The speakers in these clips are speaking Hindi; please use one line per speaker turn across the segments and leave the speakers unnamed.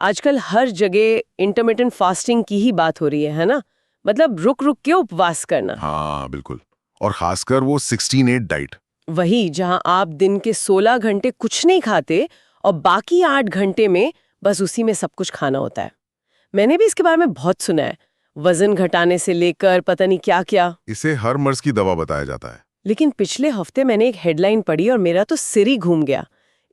आजकल हर जगह इंटरमिटेंट फास्टिंग की ही बात हो रही है ना? मतलब रुक रुक के उपवास करना।
हाँ बिल्कुल। और खासकर वो 16-8 डाइट।
वही जहां आप दिन के 16 घंटे कुछ नहीं खाते और बाकी 8 घंटे में बस उसी में सब कुछ खाना होता है। मैंने भी इसके बारे में बहुत सुना है, वजन घटाने से लेकर पता नहीं क्या क्या।
इसे हर मर्ज की दवा बताया जाता है।
लेकिन पिछले हफ्ते मैंने एक हेडलाइन पढ़ी और मेरा तो सिर ही घूम गया।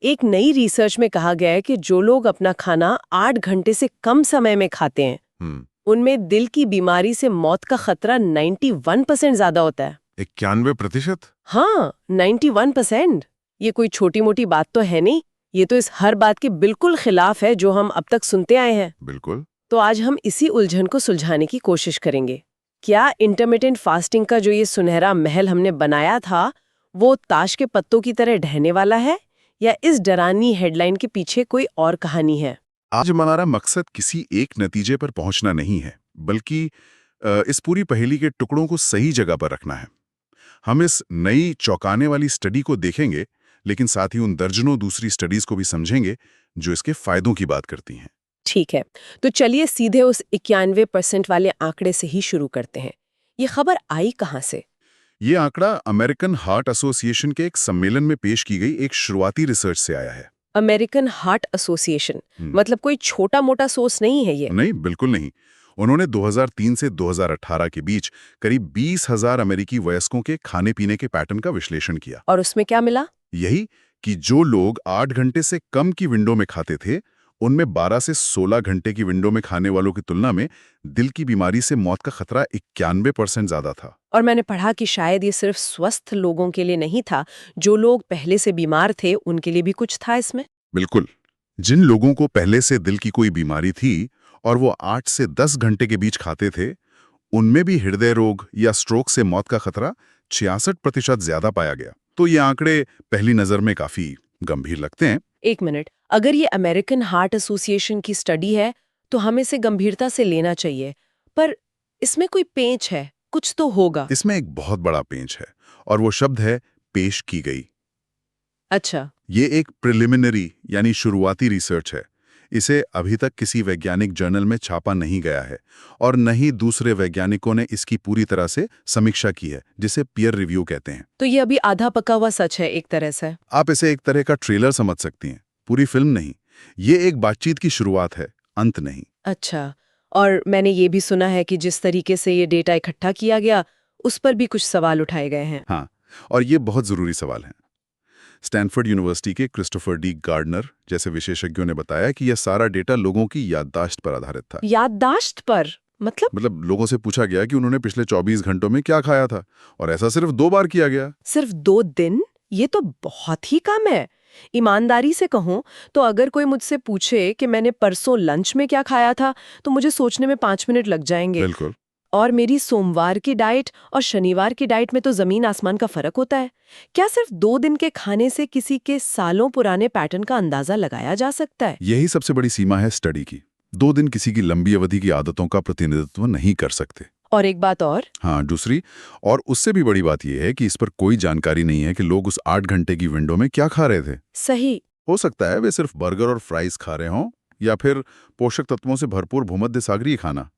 एक नई रिसर्च में कहा गया है कि जो लोग अपना खाना 8 घंटे से कम समय में खाते हैं, उनमें दिल की बीमारी से मौत का खतरा 91% ज्यादा होता है।
91%?
हाँ, 91%। ये कोई छोटी मोटी बात तो है नहीं। ये तो इस हर बात के बिल्कुल खिलाफ है जो हम अब तक सुनते आए हैं।
बिल्कुल।
तो आज हम इसी उलझन को सुलझाने की कोशिश करेंगे। क्या इंटरमिटेंट फास्टिंग का जो ये सुनहरा महल हमने बनाया था, वो ताश के पत्तों की तरह ढहने वाला है, या इस डरावनी हेडलाइन के पीछे कोई और कहानी है?
आज हमारा मकसद किसी एक नतीजे पर पहुंचना नहीं है, बल्कि इस पूरी पहेली के टुकड़ों को सही जगह पर रखना है। हम इस नई चौंकाने वाली स्टडी को देखेंगे, लेकिन साथ ही उन दर्जनों दूसरी स्टडीज को भी समझेंगे जो इसके फायदों की बात करती हैं।
ठीक है, तो चलिए सीधे उस 91% वाले आंकड़े से ही शुरू करते हैं। ये खबर आई कहाँ से?
ये आंकड़ा अमेरिकन हार्ट एसोसिएशन के एक सम्मेलन में पेश की गई एक शुरुआती रिसर्च से आया है।
अमेरिकन हार्ट एसोसिएशन, मतलब कोई छोटा मोटा सोर्स नहीं है ये?
नहीं, बिल्कुल नहीं। उन्होंने 2003 से 2018 के बीच करीब 20,000 अमेरिकी वयस्कों के खाने पीने के पैटर्न का विश्लेषण किया।
और उसमें क्या मिला?
यही कि जो लोग 8 घंटे से कम की विंडो में खाते थे, उनमें 12 से 16 घंटे की विंडो में खाने वालों की तुलना में दिल की बीमारी से मौत का खतरा 91% ज्यादा था।
और मैंने पढ़ा कि शायद ये सिर्फ स्वस्थ लोगों के लिए नहीं था, जो लोग पहले से बीमार थे उनके लिए भी कुछ था इसमें।
बिल्कुल। जिन लोगों को पहले से दिल की कोई बीमारी थी और वो 8 से 10 घंटे के बीच खाते थे, उनमें भी हृदय रोग या स्ट्रोक से मौत का खतरा 66% ज्यादा पाया गया। तो ये आंकड़े पहली नजर में काफी गंभीर लगते हैं।
एक मिनट, अगर ये अमेरिकन हार्ट एसोसिएशन की स्टडी है तो हमें इसे गंभीरता से लेना चाहिए, पर इसमें कोई पेंच है, कुछ तो होगा।
इसमें एक बहुत बड़ा पेंच है, और वो शब्द है पेश की गई।
अच्छा।
ये एक प्रिलिमिनरी यानी शुरुआती रिसर्च है। इसे अभी तक किसी वैज्ञानिक जर्नल में छापा नहीं गया है, और न ही दूसरे वैज्ञानिकों ने इसकी पूरी तरह से समीक्षा की है, जिसे पीयर रिव्यू कहते हैं।
तो ये अभी आधा पका हुआ सच है एक तरह से।
आप इसे एक तरह का ट्रेलर समझ सकती हैं, पूरी फिल्म नहीं। ये एक बातचीत की शुरुआत है, अंत नहीं।
अच्छा, और मैंने ये भी सुना है कि जिस तरीके से ये डेटा इकट्ठा किया गया, उस पर भी कुछ सवाल उठाए गए हैं।
हाँ, और ये बहुत जरूरी सवाल है। स्टैनफोर्ड यूनिवर्सिटी के क्रिस्टोफर डी गार्डनर जैसे विशेषज्ञों ने बताया कि यह सारा डेटा लोगों की याददाश्त पर आधारित था।
याददाश्त पर? मतलब
लोगों से पूछा गया कि उन्होंने पिछले 24 घंटों में क्या खाया था, और ऐसा सिर्फ 2 बार किया गया।
सिर्फ 2 दिन? ये तो बहुत ही कम है। ईमानदारी से कहूं तो अगर कोई मुझसे पूछे कि मैंने परसों लंच में क्या खाया था, तो मुझे सोचने में 5 मिनट लग जाएंगे।
बिल्कुल।
और मेरी सोमवार की डाइट और शनिवार की डाइट में तो जमीन आसमान का फर्क होता है। क्या सिर्फ 2 दिन के खाने से किसी के सालों पुराने पैटर्न का अंदाजा लगाया जा सकता है?
यही सबसे बड़ी सीमा है स्टडी की। 2 दिन किसी की लंबी अवधि की आदतों का प्रतिनिधित्व नहीं कर सकते।
और एक बात और।
हाँ, दूसरी और उससे भी बड़ी बात यह है कि इस पर कोई जानकारी नहीं है कि लोग उस 8 घंटे की विंडो में क्या खा रहे थे।
सही।
हो सकता है वे सिर्फ बर्गर और फ्राइज खा रहे हों, या फिर पोषक तत्वों से भरपूर भूमध्य सागरीय खाना।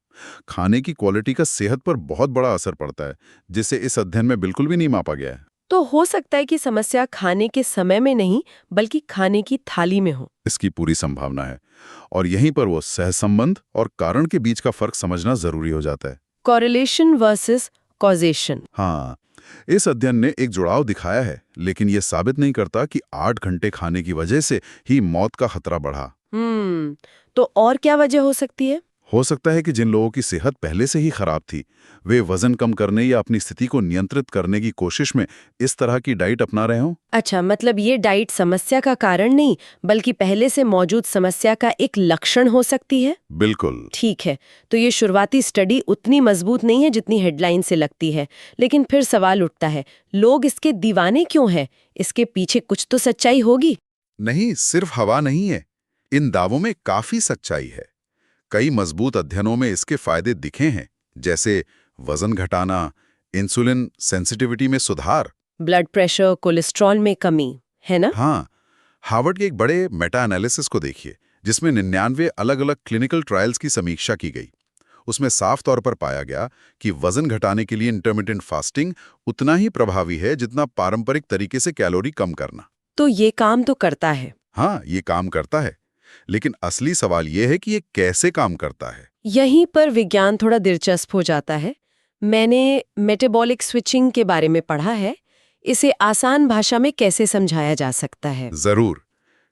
खाने की क्वालिटी का सेहत पर बहुत बड़ा असर पड़ता है, जिसे इस अध्ययन में बिल्कुल भी नहीं मापा गया है।
तो हो सकता है कि समस्या खाने के समय में नहीं, बल्कि खाने की थाली में हो।
इसकी पूरी संभावना है, और यहीं पर वो सहसंबंध और कारण के बीच का फर्क समझना जरूरी हो जाता है।
Correlation versus causation.
हाँ, इस अध्ययन ने एक जुड़ाव दिखाया है, लेकिन यह साबित नहीं करता कि 8 घंटे खाने की वजह से ही मौत का खतरा बढ़ा।
तो और क्या वजह हो सकती है?
हो सकता है कि जिन लोगों की सेहत पहले से ही खराब थी, वे वजन कम करने या अपनी स्थिति को नियंत्रित करने की कोशिश में इस तरह की डाइट अपना रहे हों।
अच्छा, मतलब ये डाइट समस्या का कारण नहीं, बल्कि पहले से मौजूद समस्या का एक लक्षण हो सकती है।
बिल्कुल।
ठीक है, तो ये शुरुआती स्टडी उतनी मजबूत नहीं है जितनी हेडलाइन से लगती है। लेकिन फिर सवाल उठता है, लोग इसके दीवाने क्यों हैं? इसके पीछे कुछ तो सच्चाई होगी।
नहीं, सिर्फ हवा नहीं है। इन दावों में काफी सच्चाई है। कई मजबूत अध्ययनों में इसके फायदे दिखे हैं, जैसे वजन घटाना, इंसुलिन सेंसिटिविटी में सुधार,
ब्लड प्रेशर, कोलेस्ट्रॉल में कमी, है ना?
हाँ, हार्वर्ड के एक बड़े मेटा एनालिसिस को देखिए, जिसमें 99 अलग-अलग क्लिनिकल ट्रायल्स की समीक्षा की गई। उसमें साफ तौर पर पाया गया कि वजन घटाने के लिए इंटरमिटेंट फास्टिंग उतना ही प्रभावी है जितना पारंपरिक तरीके से कैलोरी कम करना।
तो ये काम तो करता है।
हाँ, ये काम करता है, लेकिन असली सवाल ये है कि ये कैसे काम करता है।
यहीं पर विज्ञान थोड़ा दिलचस्प हो जाता है। मैंने मेटाबॉलिक स्विचिंग के बारे में पढ़ा है। इसे आसान भाषा में कैसे समझाया जा सकता है?
जरूर।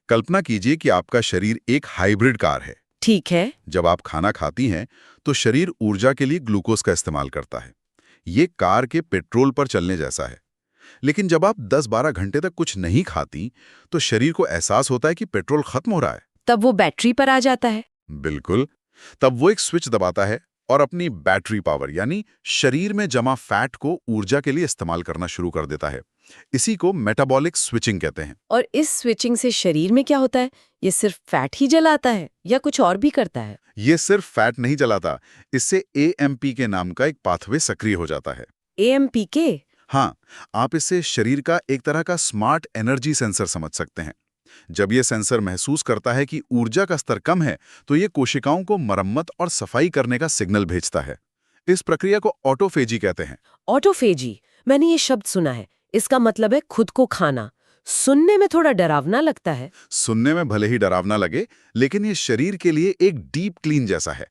कल्पना कीजिए कि आपका शरीर एक हाइब्रिड कार है।
ठीक है।
जब आप खाना खाती हैं तो शरीर ऊर्जा के लिए ग्लूकोज का इस्तेमाल करता है। ये कार के पेट्रोल पर चलने जैसा है। लेकिन जब आप 10-12 घंटे तक कुछ नहीं खाती तो शरीर को एहसास होता है कि पेट्रोल खत्म हो रहा है।
तब वो बैटरी पर आ जाता है।
बिल्कुल। तब वो एक स्विच दबाता है और अपनी बैटरी पावर यानी शरीर में जमा फैट को ऊर्जा के लिए इस्तेमाल करना शुरू कर देता है। इसी को मेटाबॉलिक स्विचिंग कहते हैं।
और इस स्विचिंग से शरीर में क्या होता है? ये सिर्फ फैट ही जलाता है या कुछ और भी करता है?
ये सिर्फ फैट नहीं जलाता, इससे AMP नाम का एक पाथवे सक्रिय हो जाता है।
AMPK?
हाँ, आप इसे शरीर का एक तरह का स्मार्ट एनर्जी सेंसर समझ सकते हैं। जब ये सेंसर महसूस करता है कि ऊर्जा का स्तर कम है, तो ये कोशिकाओं को मरम्मत और सफाई करने का सिग्नल भेजता है। इस प्रक्रिया को ऑटोफेजी कहते हैं।
ऑटोफेजी, मैंने ये शब्द सुना है। इसका मतलब है खुद को खाना। सुनने में थोड़ा डरावना लगता है।
सुनने में भले ही डरावना लगे, लेकिन ये शरीर के लिए एक डीप क्लीन जैसा है।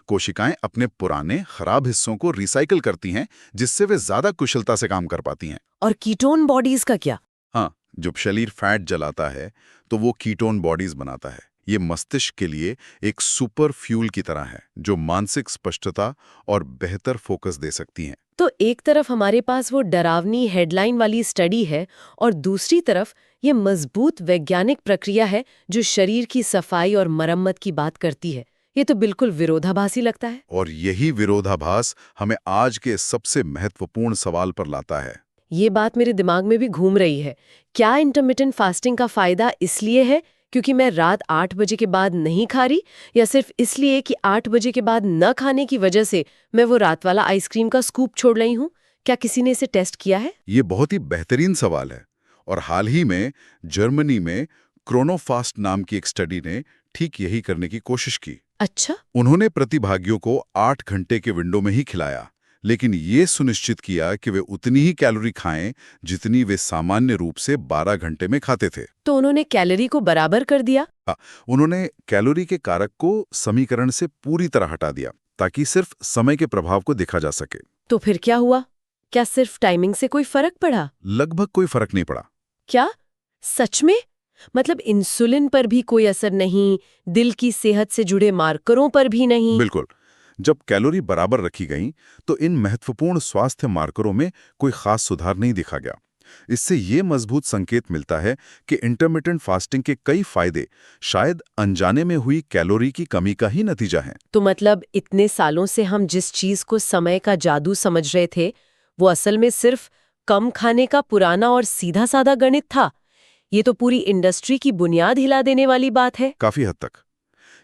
कोशिकाएं अपने पुराने खराब हिस्सों को रिसाइकिल करती हैं, जिससे वे ज्यादा कुशलता से काम कर पाती हैं।
और कीटोन बॉडीज का क्या?
हाँ, जब शरीर फैट जलाता है तो वो कीटोन बॉडीज बनाता है। ये मस्तिष्क के लिए एक सुपर फ्यूल की तरह है, जो मानसिक स्पष्टता और बेहतर फोकस दे सकती हैं।
तो एक तरफ हमारे पास वो डरावनी हेडलाइन वाली स्टडी है और दूसरी तरफ ये मजबूत वैज्ञानिक प्रक्रिया है जो शरीर की सफाई और मरम्मत की बात करती है। ये तो बिल्कुल विरोधाभासी लगता है।
और यही विरोधाभास हमें आज के सबसे महत्वपूर्ण सवाल पर लाता है।
ये बात मेरे दिमाग में भी घूम रही है। क्या इंटरमिटेंट फास्टिंग का फायदा इसलिए है क्योंकि मैं रात 8 बजे के बाद नहीं खा रही, या सिर्फ इसलिए कि 8 बजे के बाद न खाने की वजह से मैं वो रात वाला आइसक्रीम का स्कूप छोड़ रही हूँ? क्या किसी ने इसे टेस्ट किया है?
ये बहुत ही बेहतरीन सवाल है, और हाल ही में जर्मनी में क्रोनोफास्ट नाम की एक स्टडी ने ठीक यही करने की कोशिश की।
अच्छा।
उन्होंने प्रतिभागियों को 8 घंटे के विंडो में ही खिलाया, लेकिन ये सुनिश्चित किया कि वे उतनी ही कैलोरी खाएं जितनी वे सामान्य रूप से 12 घंटे में खाते थे।
तो उन्होंने कैलोरी को बराबर कर दिया?
उन्होंने कैलोरी के कारक को समीकरण से पूरी तरह हटा दिया ताकि सिर्फ समय के प्रभाव को देखा जा सके।
तो फिर क्या हुआ? क्या सिर्फ टाइमिंग से कोई फर्क पड़ा?
लगभग कोई फर्क नहीं पड़ा।
क्या सच में? मतलब इंसुलिन पर भी कोई असर नहीं, दिल की सेहत से जुड़े मार्करों पर भी नहीं?
बिल्कुल। जब कैलोरी बराबर रखी गई तो इन महत्वपूर्ण स्वास्थ्य मार्करों में कोई खास सुधार नहीं दिखा गया। इससे ये मजबूत संकेत मिलता है कि इंटरमिटेंट फास्टिंग के कई फायदे शायद अनजाने में हुई कैलोरी की कमी का ही नतीजा हैं।
तो मतलब इतने सालों से हम जिस चीज को समय का जादू समझ रहे थे, वो असल में सिर्फ कम खाने का पुराना और सीधा साधा गणित था। ये तो पूरी इंडस्ट्री की बुनियाद हिला देने वाली बात है।
काफी हद तक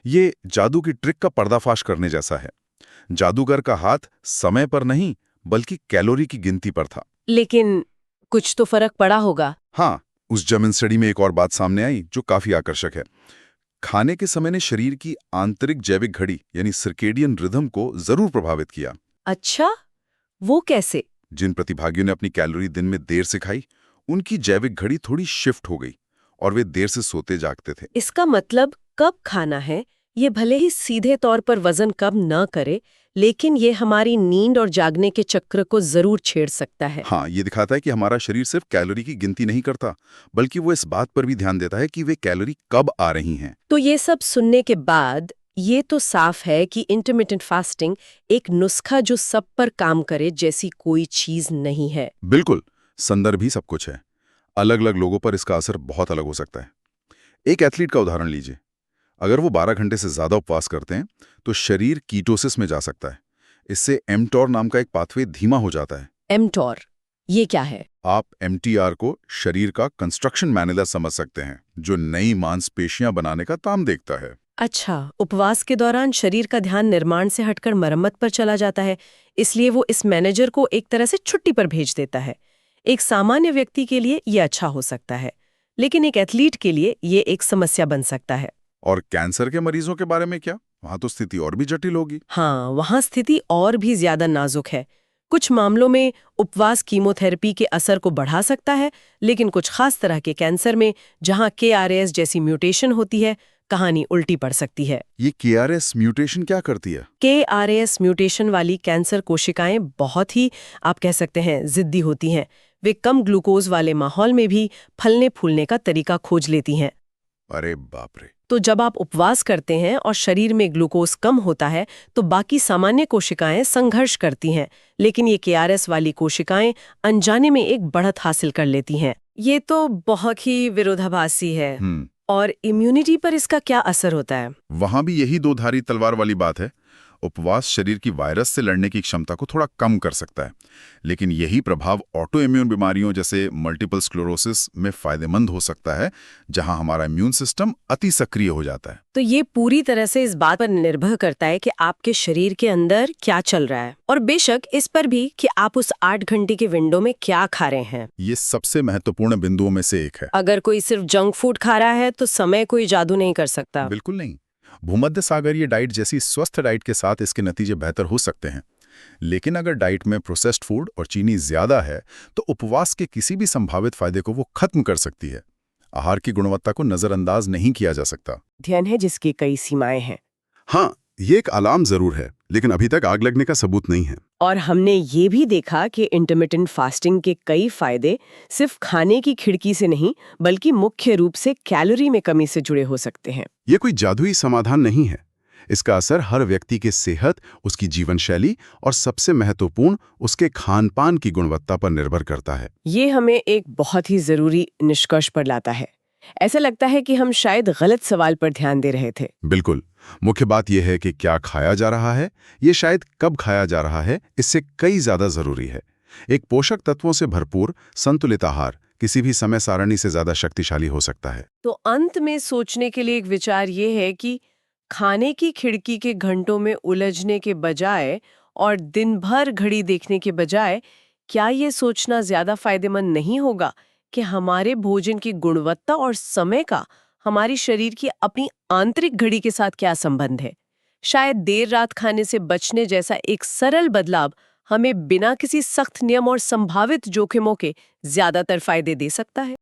ये जादू की ट्रिक का पर्दाफाश करने जैसा है। जादूगर का हाथ समय पर नहीं बल्कि कैलोरी की गिनती पर था।
लेकिन कुछ तो फर्क पड़ा होगा।
हाँ, उस जर्मन स्टडी में एक और बात सामने आई जो काफी आकर्षक है। खाने के समय ने शरीर की आंतरिक जैविक घड़ी यानी सर्केडियन रिदम को जरूर प्रभावित किया।
अच्छा, वो कैसे?
जिन प्रतिभागियों ने अपनी कैलोरी दिन में देर से खाई, उनकी जैविक घड़ी थोड़ी शिफ्ट हो गई और वे देर से सोते जागते थे।
इसका मतलब कब खाना है ये भले ही सीधे तौर पर वजन कम न करे, लेकिन ये हमारी नींद और जागने के चक्र को जरूर छेड़ सकता है।
हाँ, ये दिखाता है कि हमारा शरीर सिर्फ कैलोरी की गिनती नहीं करता, बल्कि वो इस बात पर भी ध्यान देता है कि वे कैलोरी कब आ रही हैं।
तो ये सब सुनने के बाद ये तो साफ है कि इंटरमिटेंट फास्टिंग एक नुस्खा जो सब पर काम करे जैसी कोई चीज नहीं है।
बिल्कुल, संदर्भ ही सब कुछ है। अलग अलग लोगों पर इसका असर बहुत अलग हो सकता है। एक एथलीट का उदाहरण लीजिए। अगर वो 12 घंटे से ज्यादा उपवास करते हैं तो शरीर कीटोसिस में जा सकता है। इससे एमटॉर नाम का एक पाथवे धीमा हो जाता है।
एमटॉर, ये क्या है?
आप MTR को शरीर का कंस्ट्रक्शन मैनेजर समझ सकते हैं, जो नई मांसपेशियां बनाने का काम देखता है।
अच्छा, उपवास के दौरान शरीर का ध्यान निर्माण से हटकर मरम्मत पर चला जाता है, इसलिए वो इस मैनेजर को एक तरह से छुट्टी पर भेज देता है। एक सामान्य व्यक्ति के लिए ये अच्छा हो सकता है, लेकिन एक एथलीट के लिए ये एक समस्या बन सकता है।
और कैंसर के मरीजों के बारे में क्या? वहां तो स्थिति और भी जटिल होगी।
हाँ, वहाँ स्थिति और भी ज्यादा नाजुक है। कुछ मामलों में उपवास कीमोथेरेपी के असर को बढ़ा सकता है, लेकिन कुछ खास तरह के कैंसर में जहाँ KRAS जैसी म्यूटेशन होती है, कहानी उल्टी पड़ सकती है।
ये KRAS म्यूटेशन क्या करती है?
KRAS म्यूटेशन वाली कैंसर कोशिकाएं बहुत ही, आप कह सकते हैं, जिद्दी होती हैं। वे कम ग्लूकोज वाले माहौल में भी फलने फूलने का तरीका खोज लेती हैं।
अरे बाप रे!
तो जब आप उपवास करते हैं और शरीर में ग्लूकोज कम होता है, तो बाकी सामान्य कोशिकाएं संघर्ष करती हैं, लेकिन ये KRAS वाली कोशिकाएं अनजाने में एक बढ़त हासिल कर लेती हैं। ये तो बहुत ही विरोधाभासी है। और इम्यूनिटी पर इसका क्या असर होता है?
वहां भी यही दो धारी तलवार वाली बात है। उपवास शरीर की वायरस से लड़ने की क्षमता को थोड़ा कम कर सकता है, लेकिन यही प्रभाव ऑटो इम्यून बीमारियों जैसे मल्टीपल स्क्लेरोसिस में फायदेमंद हो सकता है, जहां हमारा इम्यून सिस्टम अति सक्रिय हो जाता है।
तो ये पूरी तरह से इस बात पर निर्भर करता है कि आपके शरीर के अंदर क्या चल रहा है, और बेशक इस पर भी कि आप उस 8 घंटे के विंडो में क्या खा रहे हैं।
ये सबसे महत्वपूर्ण बिंदुओं में से एक है।
अगर कोई सिर्फ जंक फूड खा रहा है तो समय कोई जादू नहीं कर सकता।
बिल्कुल नहीं। भूमध्य सागरीय डाइट जैसी स्वस्थ डाइट के साथ इसके नतीजे बेहतर हो सकते हैं, लेकिन अगर डाइट में प्रोसेस्ड फूड और चीनी ज्यादा है तो उपवास के किसी भी संभावित फायदे को वो खत्म कर सकती है। आहार की गुणवत्ता को नजरअंदाज नहीं किया जा सकता।
ध्यान है जिसकी कई सीमाएं हैं।
हाँ, ये एक अलार्म जरूर है, लेकिन अभी तक आग लगने का सबूत नहीं है।
और हमने ये भी देखा कि इंटरमिटेंट फास्टिंग के कई फायदे सिर्फ खाने की खिड़की से नहीं, बल्कि मुख्य रूप से कैलोरी में कमी से जुड़े हो सकते हैं।
ये कोई जादुई समाधान नहीं है। इसका असर हर व्यक्ति के सेहत, उसकी जीवन शैली और सबसे महत्वपूर्ण उसके खान-पान की गुणवत्ता पर निर्भर करता है।
ये हमें एक बहुत ही जरूरी निष्कर्ष पर लाता है। ऐसा लगता है कि हम शायद गलत सवाल पर ध्यान दे रहे थे।
बिल्कुल। मुख्य बात यह है कि क्या खाया जा रहा है, ये शायद कब खाया जा रहा है, इससे कई ज्यादा जरूरी है। एक पोषक तत्वों से भरपूर संतुलित आहार किसी भी समय सारणी से ज्यादा शक्तिशाली हो सकता है।
तो अंत में सोचने के लिए एक विचार ये है कि खाने की खिड़की के घंटों में उलझने के बजाय और दिन भर घड़ी देखने के बजाय, क्या ये सोचना ज्यादा फायदेमंद नहीं होगा कि हमारे भोजन की गुणवत्ता और समय का हमारी शरीर की अपनी आंतरिक घड़ी के साथ क्या संबंध है? शायद देर रात खाने से बचने जैसा एक सरल बदलाव हमें बिना किसी सख्त नियम और संभावित जोखिमों के ज्यादातर फायदे दे सकता है।